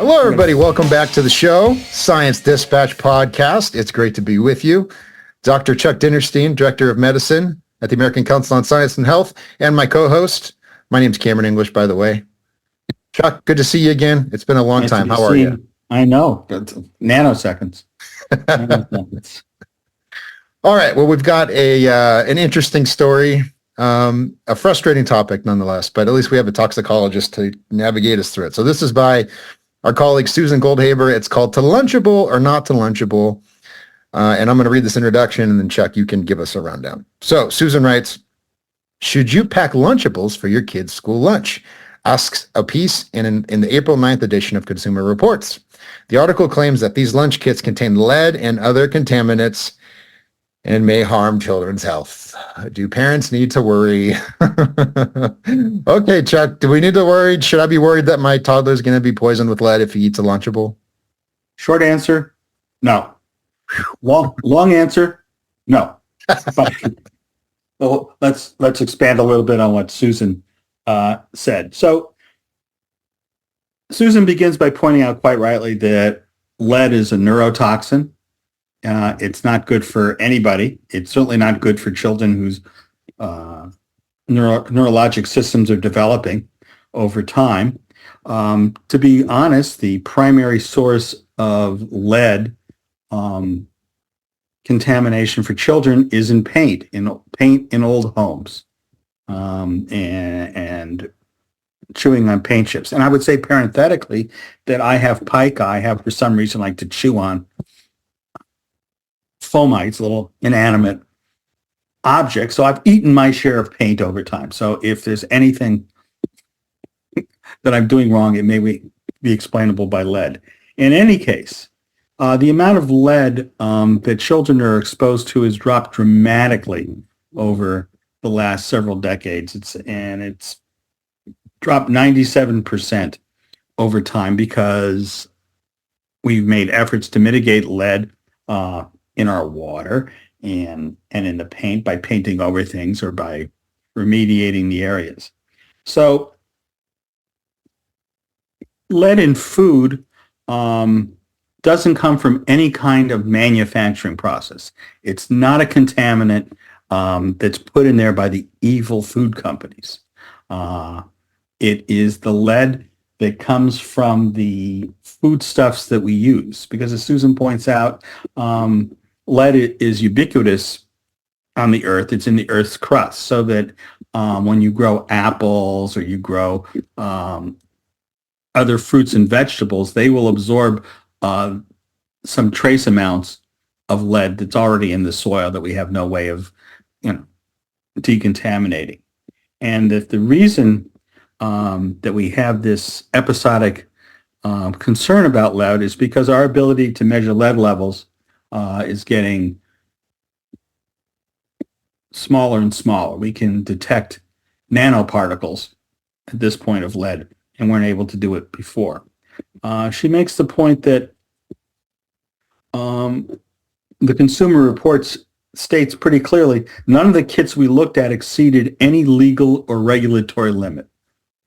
Hello, everybody. Welcome back to the show, Science Dispatch Podcast. It's great to be with you. Dr. Chuck Dinnerstein, Director of Medicine at the American Council on Science and Health, and my co-host. My name's Cameron English, by the way. Chuck, good to see you again. It's been a long time. How are you? I know. Nanoseconds. Nanoseconds. All right. Well, we've got an interesting story, a frustrating topic nonetheless, but at least we have a toxicologist to navigate us through it. So this is by our colleague Susan Goldhaber. It's called To Lunchable or Not to Lunchable. And I'm going to read this introduction, and then Chuck, you can give us a rundown. So Susan writes, should you pack Lunchables for your kids' school lunch? Asks a piece in the April 9th edition of Consumer Reports. The article claims that these lunch kits contain lead and other contaminants and may harm children's health. Do parents need to worry? Okay, Chuck, do we need to worry? Should I be worried that my toddler is going to be poisoned with lead if he eats a Lunchable? Short answer, no. Long answer, no. Well, let's expand a little bit on what Susan said. So Susan begins by pointing out quite rightly that lead is a neurotoxin. It's not good for anybody. It's certainly not good for children whose neurologic systems are developing over time. To be honest, the primary source of lead contamination for children is in paint in old homes, and chewing on paint chips. And I would say parenthetically that I have for some reason like to chew on fomites, little inanimate objects. So I've eaten my share of paint over time. So if there's anything that I'm doing wrong, it may be explainable by lead. In any case, the amount of lead that children are exposed to has dropped dramatically over the last several decades. It's dropped 97% over time because we've made efforts to mitigate lead in our water and in the paint by painting over things or by remediating the areas. So lead in food doesn't come from any kind of manufacturing process. It's not a contaminant that's put in there by the evil food companies. It is the lead that comes from the foodstuffs that we use, because as Susan points out, lead is ubiquitous on the earth. It's in the earth's crust, so that when you grow apples or you grow other fruits and vegetables, they will absorb some trace amounts of lead that's already in the soil that we have no way of, decontaminating. And that the reason that we have this episodic concern about lead is because our ability to measure lead levels is getting smaller and smaller. We can detect nanoparticles at this point of lead, and weren't able to do it before. She makes the point that the Consumer Reports states pretty clearly, none of the kits we looked at exceeded any legal or regulatory limit,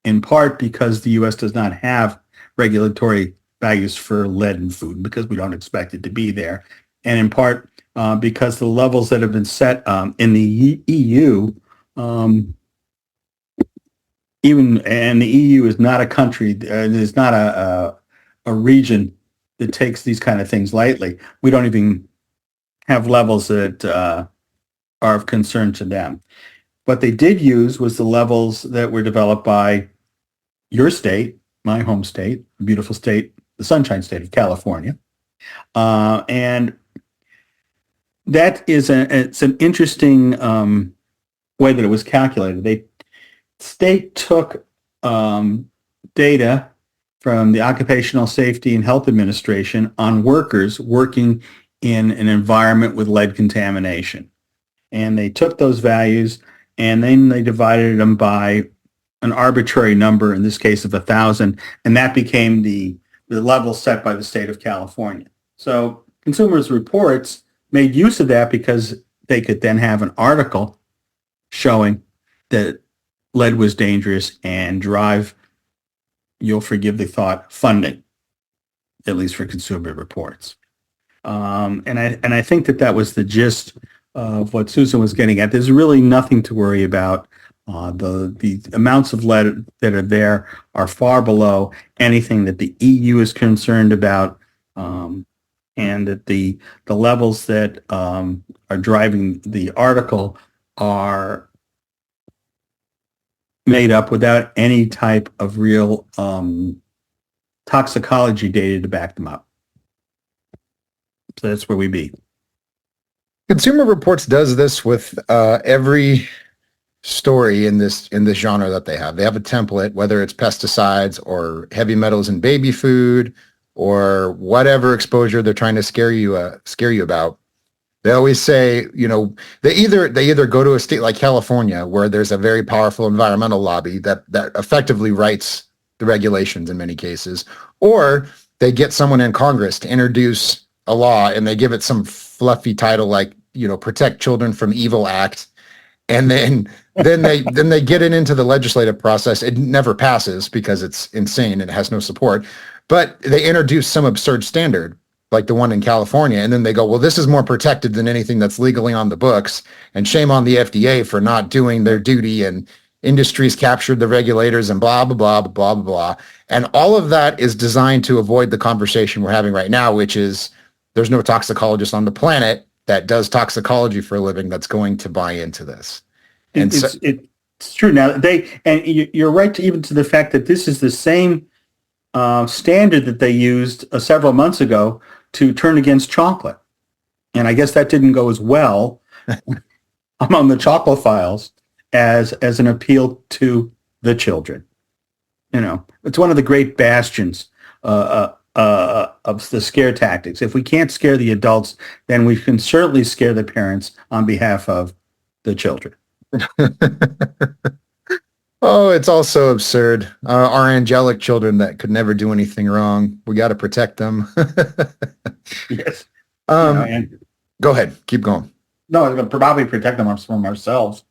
in part because the U.S. does not have regulatory values for lead in food because we don't expect it to be there, and in part because the levels that have been set in the EU, and the EU is not a country, is not a region that takes these kind of things lightly. We don't even have levels that are of concern to them. What they did use was the levels that were developed by your state, my home state, the beautiful state, the Sunshine State of California. And that is it's an interesting way that it was calculated. The state took data from the Occupational Safety and Health Administration on workers working in an environment with lead contamination. And they took those values and then they divided them by an arbitrary number, in this case of 1,000, and that became the level set by the state of California. So Consumer Reports made use of that because they could then have an article showing that lead was dangerous and drive, you'll forgive the thought, funding at least for Consumer Reports. And I think that was the gist of what Susan was getting at. There's really nothing to worry about. The amounts of lead that are there are far below anything that the EU is concerned about, and that the levels that are driving the article are made up without any type of real toxicology data to back them up. So that's where we be. Consumer Reports does this with every story in this genre that they have. They have a template, whether it's pesticides or heavy metals in baby food or whatever exposure they're trying to scare you about. They always say, they either go to a state like California where there's a very powerful environmental lobby that effectively writes the regulations in many cases, or they get someone in Congress to introduce a law and they give it some fluffy title like, Protect Children from Evil Act. And then they get it into the legislative process. It never passes because it's insane and it has no support. But they introduce some absurd standard like the one in California. And then they go, well, this is more protected than anything that's legally on the books. And shame on the FDA for not doing their duty, and industries captured the regulators and blah, blah, blah, blah, blah, blah. And all of that is designed to avoid the conversation we're having right now, which is there's no toxicologist on the planet that does toxicology for a living that's going to buy into this. And it's true. Now you're right even to the fact that this is the same standard that they used several months ago to turn against chocolate. And I guess that didn't go as well among the chocolate files as an appeal to the children. It's one of the great bastions of the scare tactics. If we can't scare the adults, then we can certainly scare the parents on behalf of the children. Oh, it's all so absurd. Our angelic children that could never do anything wrong. We got to protect them. Yes. Go ahead. Keep going. No, it's going to probably protect them from ourselves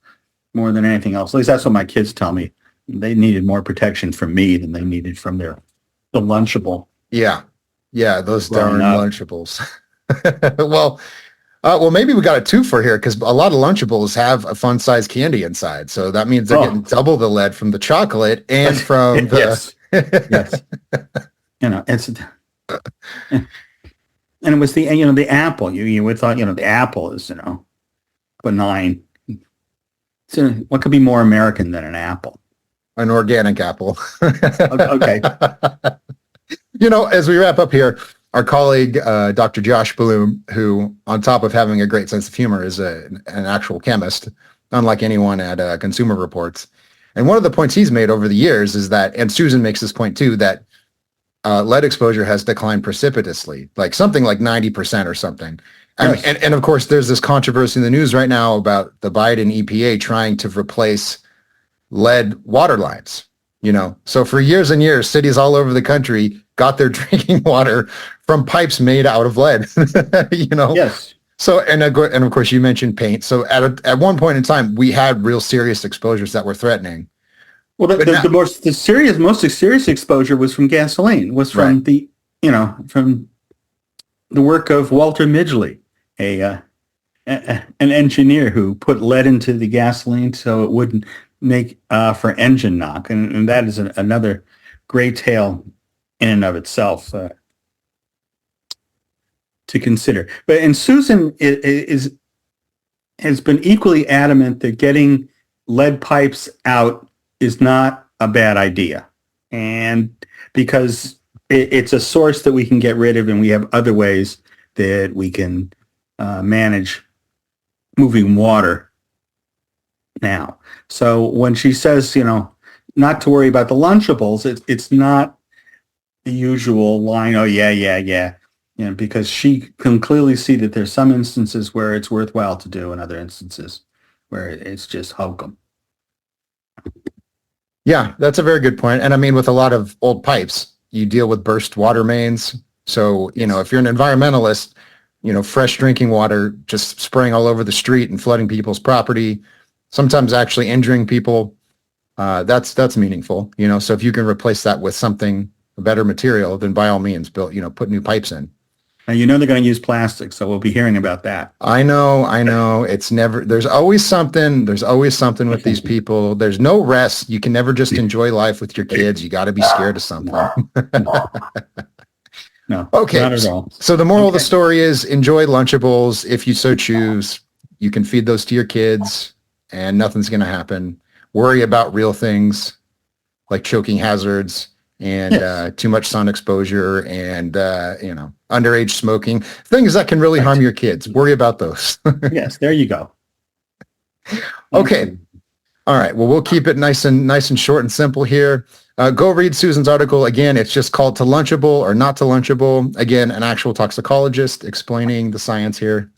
more than anything else. At least that's what my kids tell me. They needed more protection from me than they needed from the Lunchable. Yeah. Yeah, those darn Lunchables. Well, maybe we got a twofer here because a lot of Lunchables have a fun-sized candy inside. So that means they're getting double the lead from the chocolate and from the... Yes. Yes. And it was the apple. You would thought, the apple is, benign. So what could be more American than an apple? An organic apple. Okay. As we wrap up here, our colleague, Dr. Josh Bloom, who, on top of having a great sense of humor, is an actual chemist, unlike anyone at Consumer Reports. And one of the points he's made over the years is that, and Susan makes this point too, that lead exposure has declined precipitously, like something like 90% or something. Yes. And of course, there's this controversy in the news right now about the Biden EPA trying to replace lead water lines. So for years and years, cities all over the country got their drinking water from pipes made out of lead. Yes. So and of course you mentioned paint. So at one point in time, we had real serious exposures that were threatening. Well, the most serious exposure was from gasoline. Was from from the work of Walter Midgley, an engineer who put lead into the gasoline so it wouldn't make for engine knock, and that is another great tale in and of itself to consider. And Susan has been equally adamant that getting lead pipes out is not a bad idea, and because it's a source that we can get rid of, and we have other ways that we can manage moving water now. So when she says, not to worry about the Lunchables, it's not the usual line, oh, yeah, because she can clearly see that there's some instances where it's worthwhile to do and other instances where it's just hokum. Yeah, that's a very good point. And I mean, with a lot of old pipes, you deal with burst water mains. So, if you're an environmentalist, fresh drinking water just spraying all over the street and flooding people's property, sometimes actually injuring people, that's meaningful. So if you can replace that with something a better material, then by all means, put new pipes in. Now, you know they're going to use plastic, so we'll be hearing about that. I know. There's always something with these people. There's no rest. You can never just enjoy life with your kids. You got to be scared of something. No, okay. not at all. So the moral of the story is enjoy Lunchables if you so choose. You can feed those to your kids and nothing's going to happen. Worry about real things like choking hazards and too much sun exposure and, underage smoking, things that can really harm your kids. Worry about those. Yes, there you go. Okay. All right. Well, we'll keep it nice and short and simple here. Go read Susan's article. Again, it's just called To Lunchable or Not to Lunchable. Again, an actual toxicologist explaining the science here.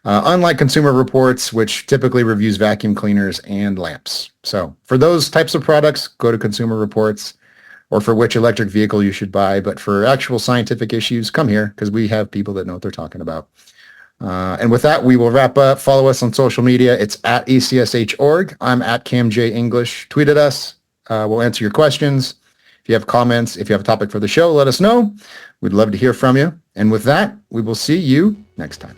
Unlike Consumer Reports, which typically reviews vacuum cleaners and lamps. So for those types of products, go to Consumer Reports, or for which electric vehicle you should buy. But for actual scientific issues, come here because we have people that know what they're talking about. And with that, we will wrap up. Follow us on social media. It's at ECSH.org. I'm at CamJEnglish. Tweet at us. We'll answer your questions. If you have comments, if you have a topic for the show, let us know. We'd love to hear from you. And with that, we will see you next time.